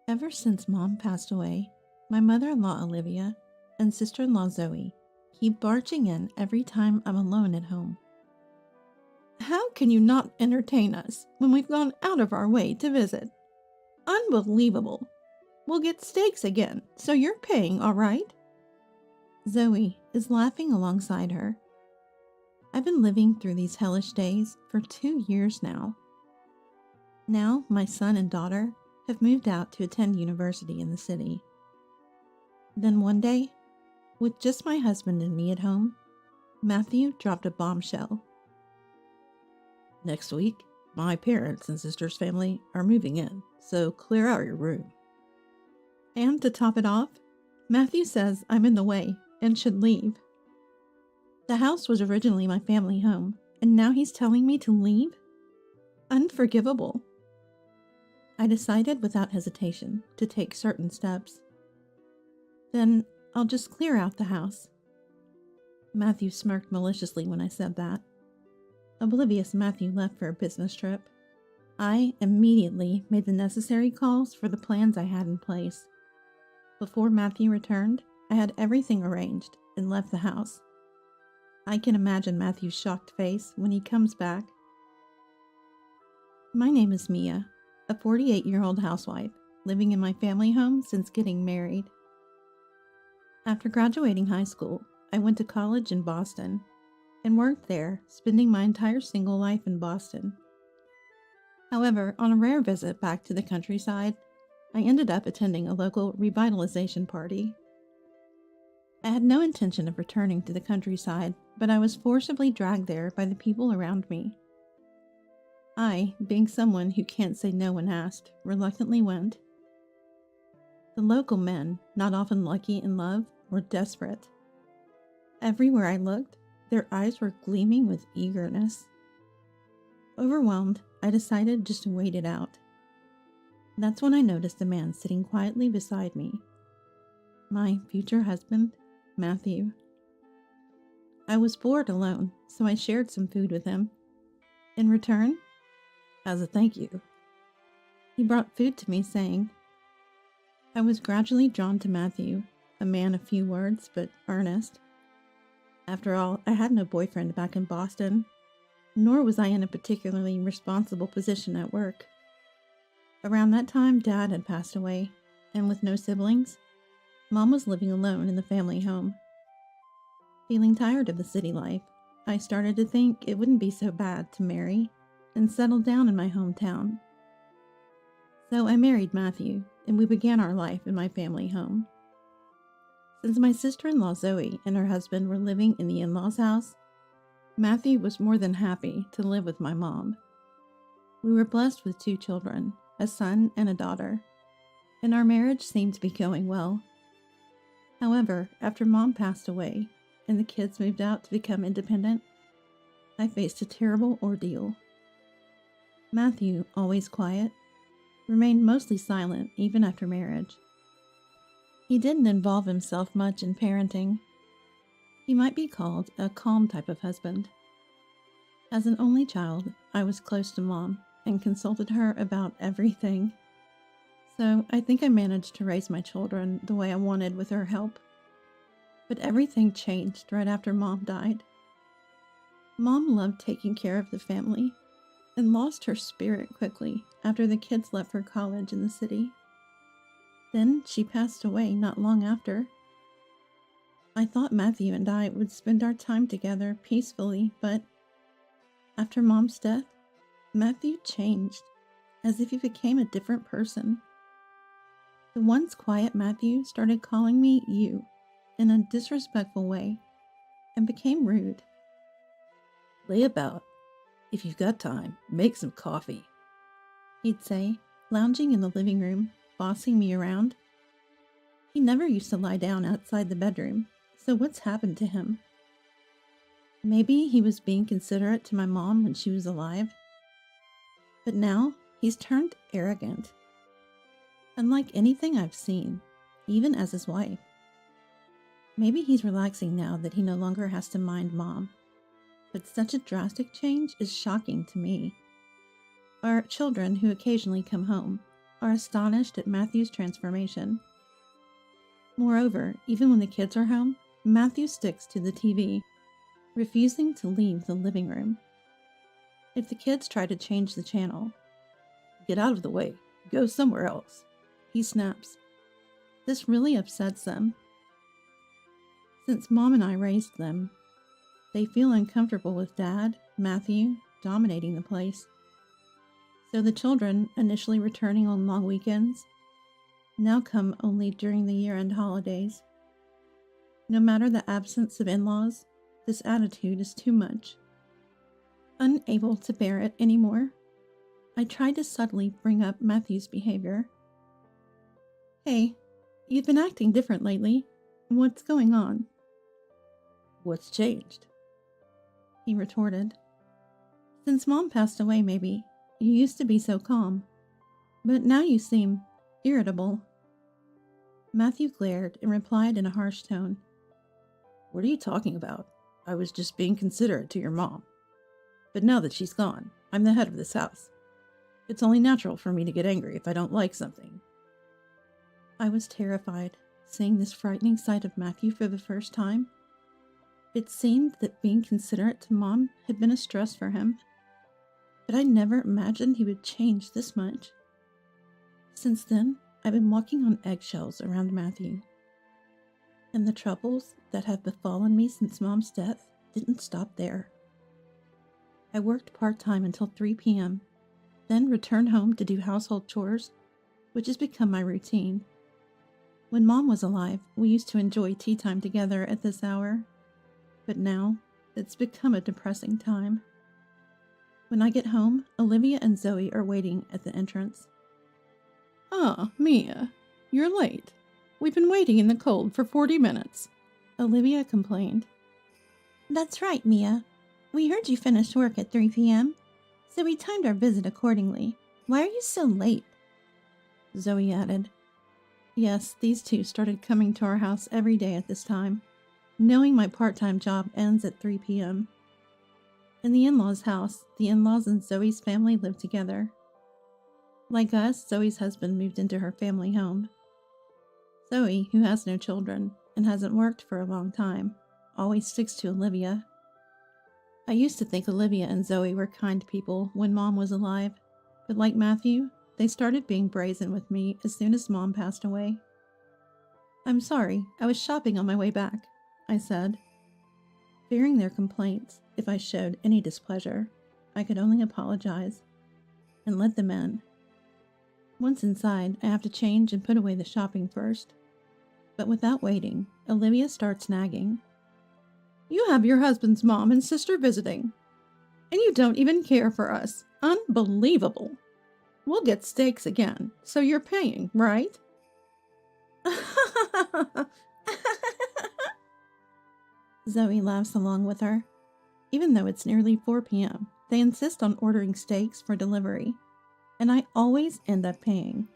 Ever since Mom passed away, my mother-in-law Olivia and sister-in-law Zoe keep barging in every time I'm alone at home. How can you not entertain us when we've gone out of our way to visit? Unbelievable. We'll get steaks again, so you're paying, all right? Zoe is laughing alongside her. I've been living through these hellish days for 2 years now. Now my son and daughter have moved out to attend university in the city. Then one day, with just my husband and me at home, Matthew dropped a bombshell. Next week, my parents and sister's family are moving in, so clear out your room. And to top it off, Matthew says I'm in the way and should leave. The house was originally my family home, and now he's telling me to leave? Unforgivable. I decided without hesitation to take certain steps. Then I'll just clear out the house. Matthew smirked maliciously when I said that. Oblivious Matthew left for a business trip. I immediately made the necessary calls for the plans I had in place. Before Matthew returned, I had everything arranged and left the house. I can imagine Matthew's shocked face when he comes back. My name is Mia, a 48-year-old housewife living in my family home since getting married. After graduating high school, I went to college in Boston and worked there, spending my entire single life in Boston. However, on a rare visit back to the countryside, I ended up attending a local revitalization party. I had no intention of returning to the countryside, but I was forcibly dragged there by the people around me. I, being someone who can't say no when asked, reluctantly went. The local men, not often lucky in love, were desperate. Everywhere I looked, their eyes were gleaming with eagerness. Overwhelmed, I decided just to wait it out. That's when I noticed a man sitting quietly beside me. My future husband, Matthew. I was bored alone, so I shared some food with him. In return, as a thank you, he brought food to me, saying, I was gradually drawn to Matthew, a man of few words, but earnest. After all, I had no boyfriend back in Boston, nor was I in a particularly responsible position at work. Around that time, Dad had passed away, and with no siblings, Mom was living alone in the family home. Feeling tired of the city life, I started to think it wouldn't be so bad to marry and settle down in my hometown. So I married Matthew, and we began our life in my family home. Since my sister-in-law Zoe and her husband were living in the in-laws' house, Matthew was more than happy to live with my mom. We were blessed with 2 children, a son and a daughter, and our marriage seemed to be going well. However, after Mom passed away and the kids moved out to become independent, I faced a terrible ordeal. Matthew, always quiet, remained mostly silent even after marriage. He didn't involve himself much in parenting. He might be called a calm type of husband. As an only child, I was close to Mom and consulted her about everything. So I think I managed to raise my children the way I wanted with her help. But everything changed right after Mom died. Mom loved taking care of the family and lost her spirit quickly after the kids left for college in the city. Then she passed away not long after. I thought Matthew and I would spend our time together peacefully, but after Mom's death, Matthew changed, as if he became a different person. The once quiet Matthew started calling me you in a disrespectful way and became rude. Lay about. If you've got time, make some coffee, he'd say, lounging in the living room, bossing me around. He never used to lie down outside the bedroom, so what's happened to him? Maybe he was being considerate to my mom when she was alive. But now, he's turned arrogant. Unlike anything I've seen, even as his wife. Maybe he's relaxing now that he no longer has to mind Mom. But such a drastic change is shocking to me. Our children, who occasionally come home, are astonished at Matthew's transformation. Moreover, even when the kids are home, Matthew sticks to the TV, refusing to leave the living room. If the kids try to change the channel, "Get out of the way, go somewhere else," he snaps. This really upsets them. Since Mom and I raised them, they feel uncomfortable with Dad, Matthew, dominating the place. So the children, initially returning on long weekends, now come only during the year-end holidays. No matter the absence of in-laws, this attitude is too much. Unable to bear it anymore, I tried to subtly bring up Matthew's behavior. "Hey, you've been acting different lately. What's going on?" "What's changed?" he retorted. "Since Mom passed away, maybe. You used to be so calm, but now you seem irritable." Matthew glared and replied in a harsh tone. "What are you talking about? I was just being considerate to your mom. But now that she's gone, I'm the head of this house. It's only natural for me to get angry if I don't like something." I was terrified, seeing this frightening sight of Matthew for the first time. It seemed that being considerate to Mom had been a stress for him, but I never imagined he would change this much. Since then, I've been walking on eggshells around Matthew. And the troubles that have befallen me since Mom's death didn't stop there. I worked part-time until 3 p.m., then returned home to do household chores, which has become my routine. When Mom was alive, we used to enjoy tea time together at this hour, but now it's become a depressing time. When I get home, Olivia and Zoe are waiting at the entrance. "Ah, Mia, you're late. We've been waiting in the cold for 40 minutes, Olivia complained. "That's right, Mia. We heard you finished work at 3 p.m., so we timed our visit accordingly. Why are you so late?" Zoe added. Yes, these two started coming to our house every day at this time, knowing my part-time job ends at 3 p.m. In the in-laws' house, the in-laws and Zoe's family live together. Like us, Zoe's husband moved into her family home. Zoe, who has no children and hasn't worked for a long time, always sticks to Olivia. I used to think Olivia and Zoe were kind people when Mom was alive, but like Matthew, they started being brazen with me as soon as Mom passed away. "I'm sorry, I was shopping on my way back," I said. Fearing their complaints, if I showed any displeasure, I could only apologize and let them in. Once inside, I have to change and put away the shopping first. But without waiting, Olivia starts nagging. "You have your husband's mom and sister visiting, and you don't even care for us. Unbelievable. We'll get steaks again, so you're paying, right?" Zoe laughs along with her. Even though it's nearly 4 p.m., they insist on ordering steaks for delivery, and I always end up paying.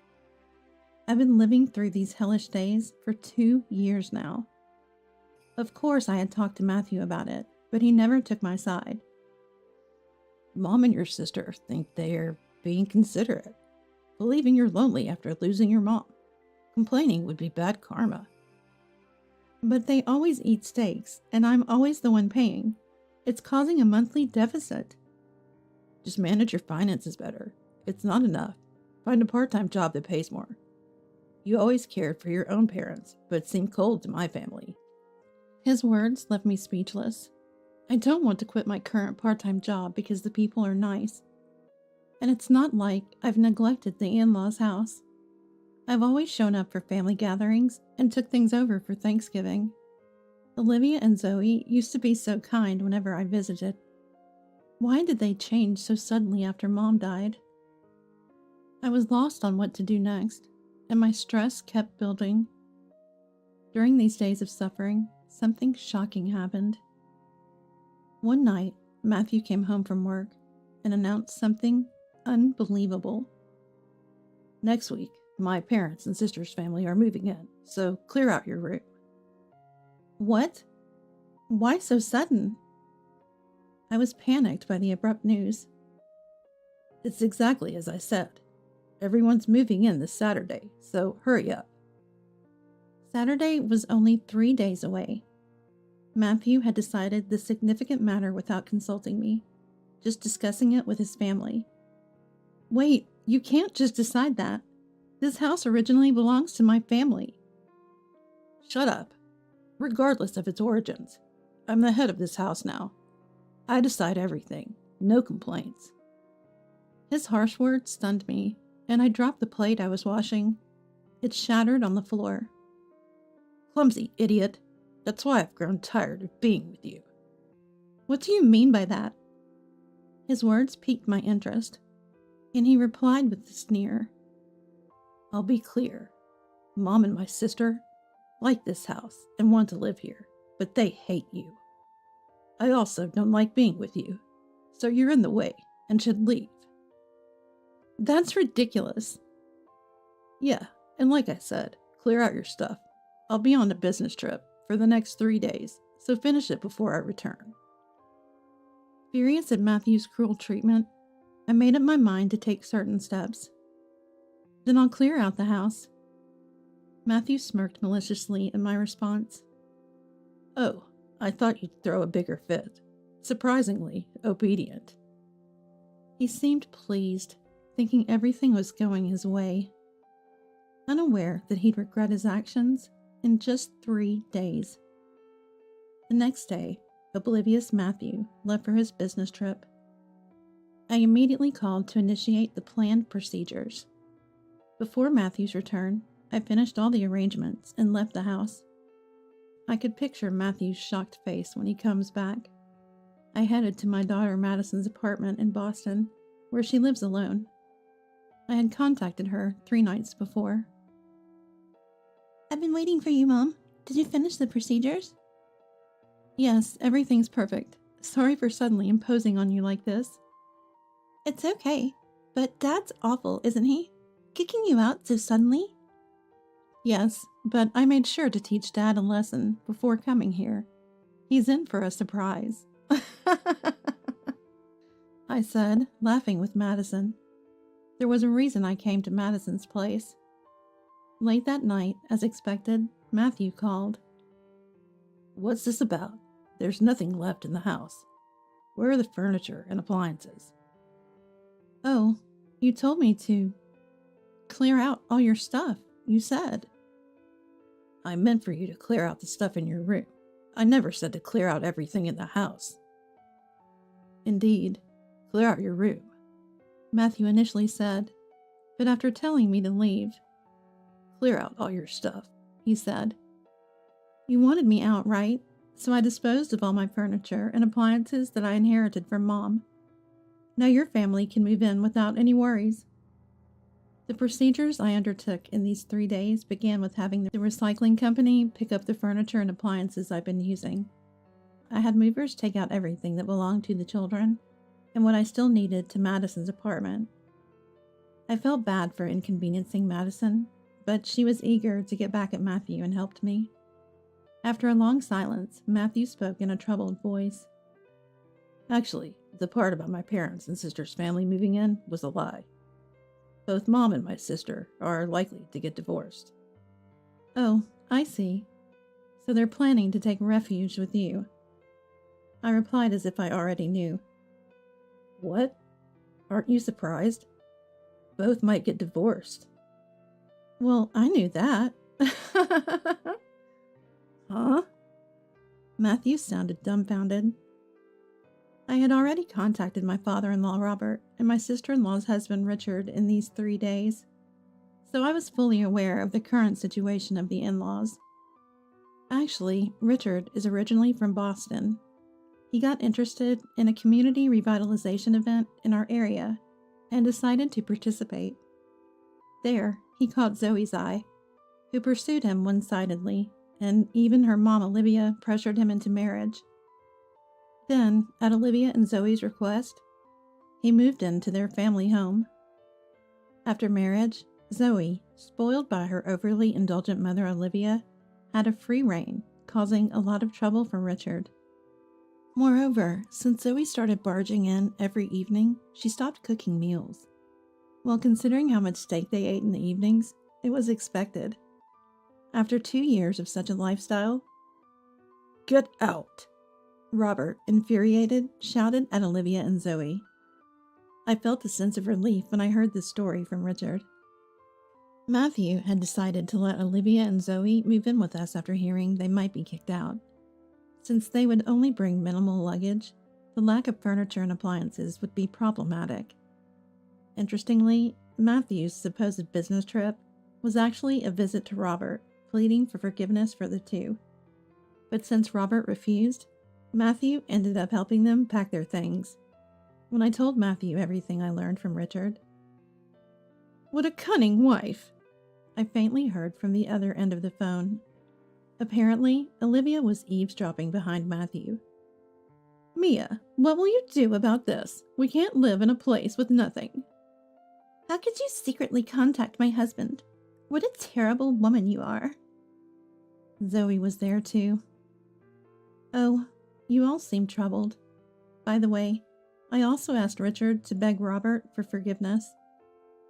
I've been living through these hellish days for 2 years now. Of course, I had talked to Matthew about it, but he never took my side. "Mom and your sister think they're being considerate, believing you're lonely after losing your mom. Complaining would be bad karma." "But they always eat steaks, and I'm always the one paying. It's causing a monthly deficit." "Just manage your finances better. It's not enough. Find a part-time job that pays more. You always cared for your own parents, but seem cold to my family." His words left me speechless. I don't want to quit my current part-time job because the people are nice. And it's not like I've neglected the in-laws' house. I've always shown up for family gatherings and took things over for Thanksgiving. Olivia and Zoe used to be so kind whenever I visited. Why did they change so suddenly after Mom died? I was lost on what to do next, and my stress kept building. During these days of suffering, something shocking happened. One night, Matthew came home from work and announced something unbelievable. "Next week, my parents and sister's family are moving in, so clear out your room." What? Why so sudden? I was panicked by the abrupt news. "It's exactly as I said. Everyone's moving in this Saturday, so hurry up. Saturday was only 3 days away. Matthew had decided the significant matter without consulting me, just discussing it with his family. Wait, you can't just decide that. This house originally belongs to my family. Shut up. Regardless of its origins, I'm the head of this house now. I decide everything. No complaints. His harsh words stunned me, and I dropped the plate I was washing. It shattered on the floor. Clumsy idiot. That's why I've grown tired of being with you. What do you mean by that? His words piqued my interest, and he replied with a sneer. I'll be clear. Mom and my sister like this house and want to live here, but they hate you. I also don't like being with you, so you're in the way and should leave. That's ridiculous. Yeah, and like I said, clear out your stuff. I'll be on a business trip for the next 3 days, so finish it before I return. Furious at Matthew's cruel treatment, I made up my mind to take certain steps. Then I'll clear out the house. Matthew smirked maliciously at my response. Oh, I thought you'd throw a bigger fit. Surprisingly obedient. He seemed pleased, thinking everything was going his way, unaware that he'd regret his actions in just 3 days. The next day, oblivious Matthew left for his business trip. I immediately called to initiate the planned procedures. Before Matthew's return, I finished all the arrangements and left the house. I could picture Matthew's shocked face when he comes back. I headed to my daughter Madison's apartment in Boston, where she lives alone. I had contacted her 3 nights before. I've been waiting for you, Mom. Did you finish the procedures? Yes, everything's perfect. Sorry for suddenly imposing on you like this. It's okay, but Dad's awful, isn't he? Kicking you out so suddenly? Yes, but I made sure to teach Dad a lesson before coming here. He's in for a surprise. I said, laughing with Madison. There was a reason I came to Madison's place. Late that night, as expected, Matthew called. What's this about? There's nothing left in the house. Where are the furniture and appliances? Oh, you told me to clear out all your stuff, you said. I meant for you to clear out the stuff in your room. I never said to clear out everything in the house. Indeed, clear out your room, Matthew initially said, but after telling me to leave, clear out all your stuff, he said. You wanted me out, right? So I disposed of all my furniture and appliances that I inherited from Mom. Now your family can move in without any worries. The procedures I undertook in these 3 days began with having the recycling company pick up the furniture and appliances I've been using. I had movers take out everything that belonged to the children, and what I still needed to Madison's apartment. I felt bad for inconveniencing Madison, but she was eager to get back at Matthew and helped me. After a long silence, Matthew spoke in a troubled voice. Actually, the part about my parents' and sister's family moving in was a lie. Both Mom and my sister are likely to get divorced. Oh, I see. So they're planning to take refuge with you. I replied as if I already knew. What? Aren't you surprised? Both might get divorced. Well, I knew that. Huh? Matthew sounded dumbfounded. I had already contacted my father-in-law Robert and my sister-in-law's husband Richard in these 3 days, so I was fully aware of the current situation of the in-laws. Actually, Richard is originally from Boston. He got interested in a community revitalization event in our area and decided to participate. There, he caught Zoe's eye, who pursued him one-sidedly, and even her mom Olivia pressured him into marriage. Then, at Olivia and Zoe's request, he moved into their family home. After marriage, Zoe, spoiled by her overly indulgent mother Olivia, had a free rein, causing a lot of trouble for Richard. Moreover, since Zoe started barging in every evening, she stopped cooking meals. Well, considering how much steak they ate in the evenings, it was expected. After 2 years of such a lifestyle, Get out! Robert, infuriated, shouted at Olivia and Zoe. I felt a sense of relief when I heard this story from Richard. Matthew had decided to let Olivia and Zoe move in with us after hearing they might be kicked out. Since they would only bring minimal luggage, the lack of furniture and appliances would be problematic. Interestingly, Matthew's supposed business trip was actually a visit to Robert, pleading for forgiveness for the two. But since Robert refused, Matthew ended up helping them pack their things. When I told Matthew everything I learned from Richard, What a cunning wife! I faintly heard from the other end of the phone. Apparently, Olivia was eavesdropping behind Matthew. Mia, what will you do about this? We can't live in a place with nothing. How could you secretly contact my husband? What a terrible woman you are. Zoe was there too. Oh, you all seem troubled. By the way, I also asked Richard to beg Robert for forgiveness.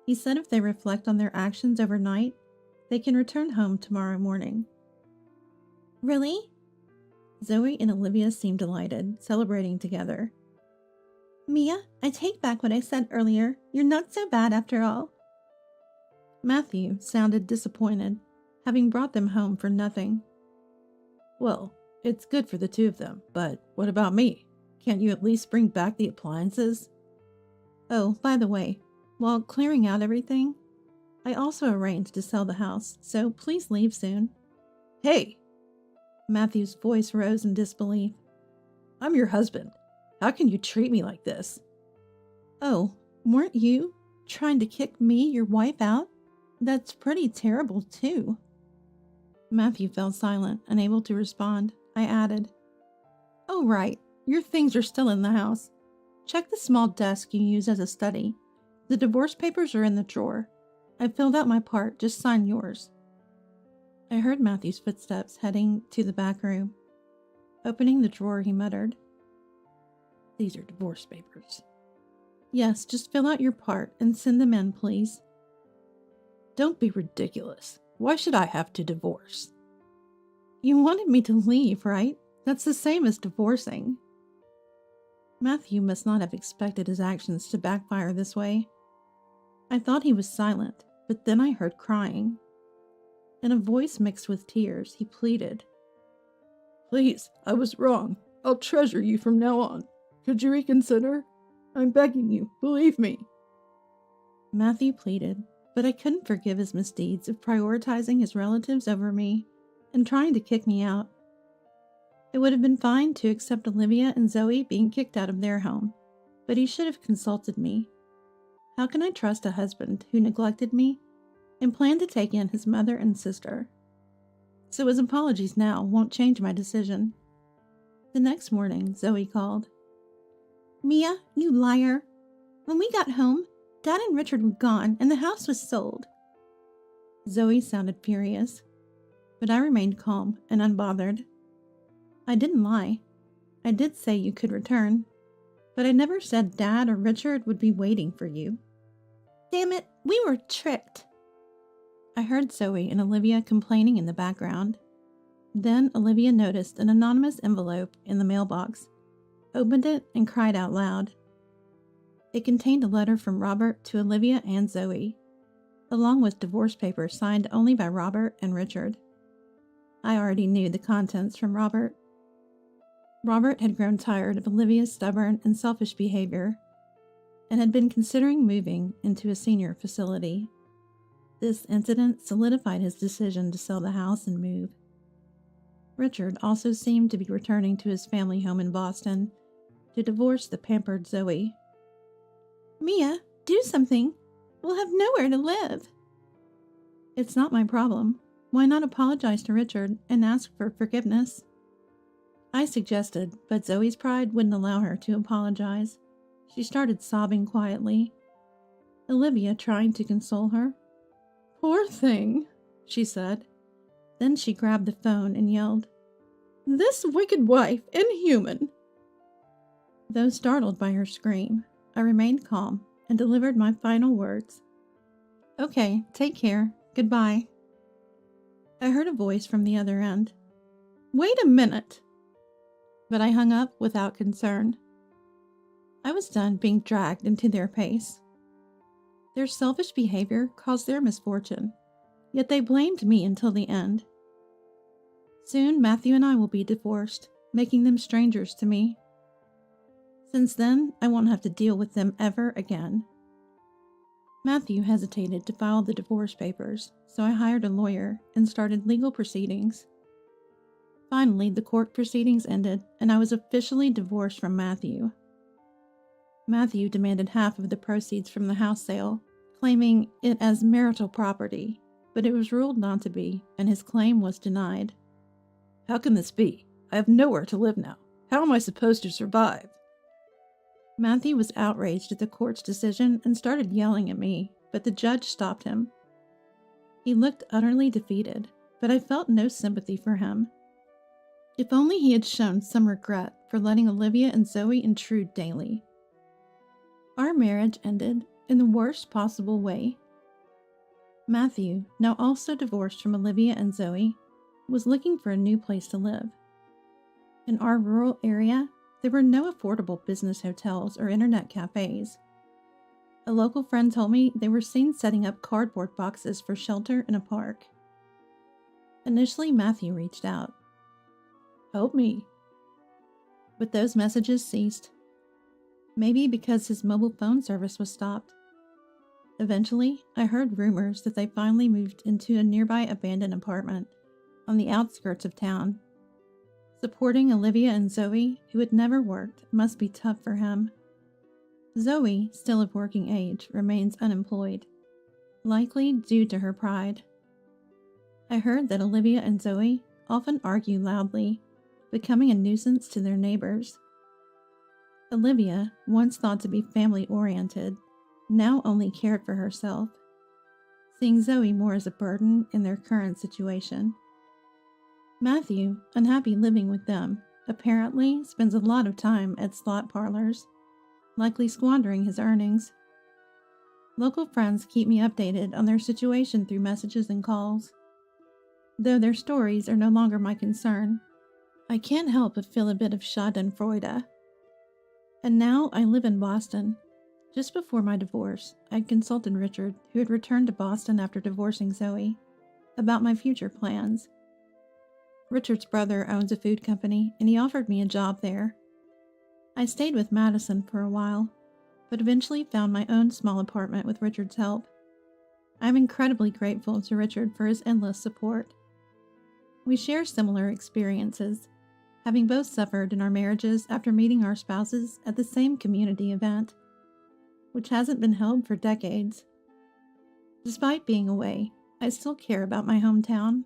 He said if they reflect on their actions overnight, they can return home tomorrow morning. Really? Zoe and Olivia seemed delighted, celebrating together. Mia, I take back what I said earlier. You're not so bad after all. Matthew sounded disappointed, having brought them home for nothing. Well, it's good for the two of them, but what about me? Can't you at least bring back the appliances? Oh, by the way, while clearing out everything, I also arranged to sell the house, so please leave soon. Hey! Matthew's voice rose in disbelief. I'm your husband. How can you treat me like this? Oh, weren't you trying to kick me, your wife, out? That's pretty terrible, too. Matthew fell silent, unable to respond. I added, Oh, right. Your things are still in the house. Check the small desk you use as a study. The divorce papers are in the drawer. I filled out my part. Just sign yours. I heard Matthew's footsteps heading to the back room. Opening the drawer, he muttered, These are divorce papers. Yes, just fill out your part and send them in, please. Don't be ridiculous. Why should I have to divorce? You wanted me to leave, right? That's the same as divorcing. Matthew must not have expected his actions to backfire this way. I thought he was silent, but then I heard crying. In a voice mixed with tears, he pleaded, Please, I was wrong. I'll treasure you from now on. Could you reconsider? I'm begging you, believe me. Matthew pleaded, but I couldn't forgive his misdeeds of prioritizing his relatives over me and trying to kick me out. It would have been fine to accept Olivia and Zoe being kicked out of their home, but he should have consulted me. How can I trust a husband who neglected me and planned to take in his mother and sister? So his apologies now won't change my decision. The next morning, Zoe called. Mia, you liar. When we got home, Dad and Richard were gone and the house was sold. Zoe sounded furious, but I remained calm and unbothered. I didn't lie. I did say you could return, but I never said Dad or Richard would be waiting for you. Damn it, we were tricked. I heard Zoe and Olivia complaining in the background. Then Olivia noticed an anonymous envelope in the mailbox, opened it, and cried out loud. It contained a letter from Robert to Olivia and Zoe, along with divorce papers signed only by Robert and Richard. I already knew the contents from Robert. Robert had grown tired of Olivia's stubborn and selfish behavior and had been considering moving into a senior facility. This incident solidified his decision to sell the house and move. Richard also seemed to be returning to his family home in Boston to divorce the pampered Zoe. Mia, do something. We'll have nowhere to live. It's not my problem. Why not apologize to Richard and ask for forgiveness? I suggested, but Zoe's pride wouldn't allow her to apologize. She started sobbing quietly. Olivia trying to console her. Poor thing, she said. Then she grabbed the phone and yelled, This wicked wife, inhuman! Though startled by her scream, I remained calm and delivered my final words. Okay, take care. Goodbye. I heard a voice from the other end. Wait a minute! But I hung up without concern. I was done being dragged into their pace. Their selfish behavior caused their misfortune, yet they blamed me until the end. Soon Matthew and I will be divorced, making them strangers to me. Since then, I won't have to deal with them ever again. Matthew hesitated to file the divorce papers, so I hired a lawyer and started legal proceedings. Finally, the court proceedings ended, and I was officially divorced from Matthew. Matthew demanded half of the proceeds from the house sale, claiming it as marital property, but it was ruled not to be, and his claim was denied. How can this be? I have nowhere to live now. How am I supposed to survive? Matthew was outraged at the court's decision and started yelling at me, but the judge stopped him. He looked utterly defeated, but I felt no sympathy for him. If only he had shown some regret for letting Olivia and Zoe intrude daily. Our marriage ended in the worst possible way. Matthew, now also divorced from Olivia and Zoe, was looking for a new place to live. In our rural area, there were no affordable business hotels or internet cafes. A local friend told me they were seen setting up cardboard boxes for shelter in a park. Initially, Matthew reached out. Help me. But those messages ceased. Maybe because his mobile phone service was stopped. Eventually, I heard rumors that they finally moved into a nearby abandoned apartment on the outskirts of town. Supporting Olivia and Zoe, who had never worked, must be tough for him. Zoe, still of working age, remains unemployed, likely due to her pride. I heard that Olivia and Zoe often argue loudly, becoming a nuisance to their neighbors. Olivia, once thought to be family-oriented, now only cared for herself, seeing Zoe more as a burden in their current situation. Matthew, unhappy living with them, apparently spends a lot of time at slot parlors, likely squandering his earnings. Local friends keep me updated on their situation through messages and calls. Though their stories are no longer my concern, I can't help but feel a bit of schadenfreude. And now I live in Boston. Just before my divorce, I consulted Richard, who had returned to Boston after divorcing Zoe, about my future plans. Richard's brother owns a food company, and he offered me a job there. I stayed with Madison for a while, but eventually found my own small apartment with Richard's help. I'm incredibly grateful to Richard for his endless support. We share similar experiences, having both suffered in our marriages after meeting our spouses at the same community event, which hasn't been held for decades. Despite being away, I still care about my hometown.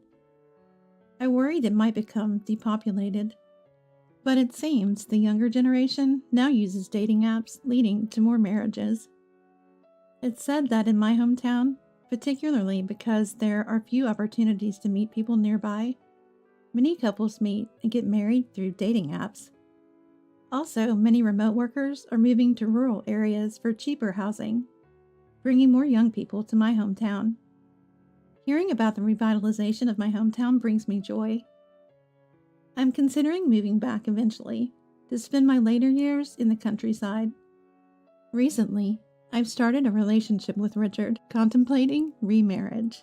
I worried it might become depopulated, but it seems the younger generation now uses dating apps, leading to more marriages. It's said that in my hometown, particularly because there are few opportunities to meet people nearby, many couples meet and get married through dating apps. Also, many remote workers are moving to rural areas for cheaper housing, bringing more young people to my hometown. Hearing about the revitalization of my hometown brings me joy. I'm considering moving back eventually to spend my later years in the countryside. Recently, I've started a relationship with Richard, contemplating remarriage.